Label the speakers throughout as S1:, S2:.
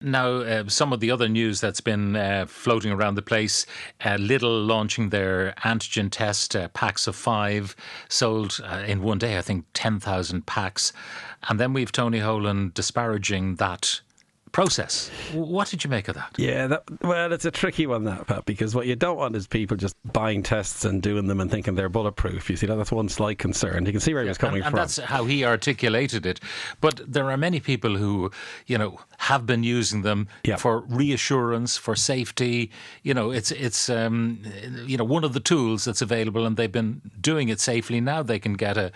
S1: Now, some of the other news that's been floating around the place, Lidl launching their antigen test, packs of 5, sold in one day, I think 10,000 packs. And then we've Tony Holohan disparaging that process. What did you make of that?
S2: Yeah, well, it's a tricky one, that, Pat, because what you don't want is people just buying tests and doing them and thinking they're bulletproof. You see, that's one slight concern. You can see where he was coming from.
S1: And that's how he articulated it. But there are many people who, have been using them for reassurance, for safety. It's one of the tools that's available, and they've been doing it safely. Now they can get a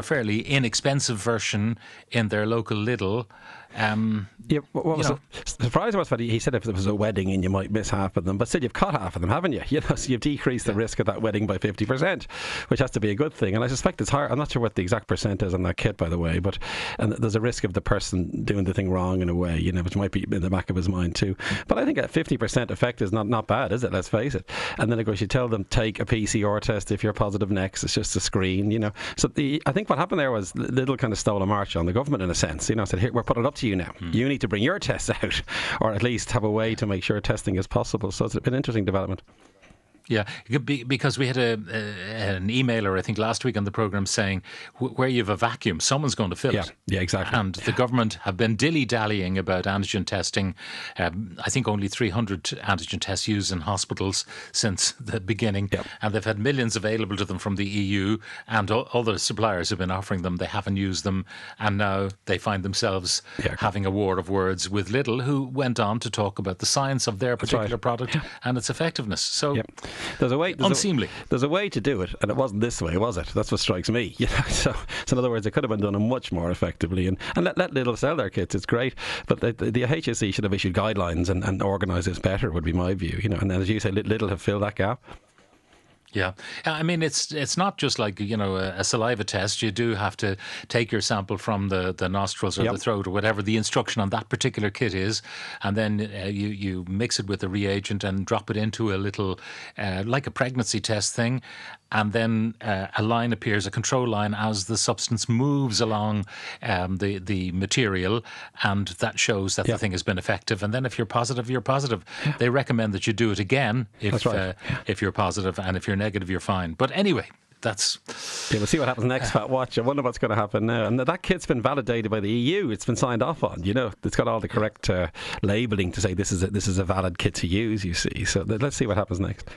S1: fairly inexpensive version in their local Lidl.
S2: What was surprising was that he said if there was a wedding and you might miss half of them, but still you've cut half of them, haven't you? So you've decreased the risk of that wedding by 50%, which has to be a good thing. And I suspect it's higher. I'm not sure what the exact percent is on that kit, by the way, but there's a risk of the person doing the thing wrong in a way, which might be in the back of his mind too. But I think a 50% effect is not bad, is it? Let's face it. And then of course you tell them take a PCR test if you're positive next. It's just a screen, So I think what happened there was Lidl kind of stole a march on the government in a sense. Said, here, we're putting it up to you now. You need to bring your tests out, or at least have a way to make sure testing is possible. So it's an interesting development.
S1: Yeah, because we had an emailer, I think, last week on the programme saying where you have a vacuum, someone's going to fill it.
S2: Yeah, exactly.
S1: And the government have been dilly-dallying about antigen testing. I think only 300 antigen tests used in hospitals since the beginning. Yeah. And they've had millions available to them from the EU, and other suppliers have been offering them. They haven't used them. And now they find themselves having a war of words with Lidl, who went on to talk about the science of their particular product and its effectiveness. So...
S2: There's a way.
S1: Unseemly.
S2: There's a way to do it, and it wasn't this way, was it? That's what strikes me. So in other words, it could have been done much more effectively, and let Lidl sell their kits. It's great, but the HSE should have issued guidelines and organised this better. Would be my view. And as you say, Lidl have filled that gap.
S1: Yeah. I mean, it's not just like, a saliva test. You do have to take your sample from the nostrils or the throat or whatever the instruction on that particular kit is. And then you mix it with a reagent and drop it into a little, like a pregnancy test thing. And then a line appears, a control line, as the substance moves along the material. And that shows that the thing has been effective. And then if you're positive, you're positive. Yeah. They recommend that you do it again if you're positive, and if you're negative, you're fine. But anyway, we'll see what happens next, Pat. Watch. I wonder what's going to happen now. And that kit's been validated by the EU. It's been signed off on. It's got all the correct labelling to say this is a valid kit to use. You see. So let's see what happens next.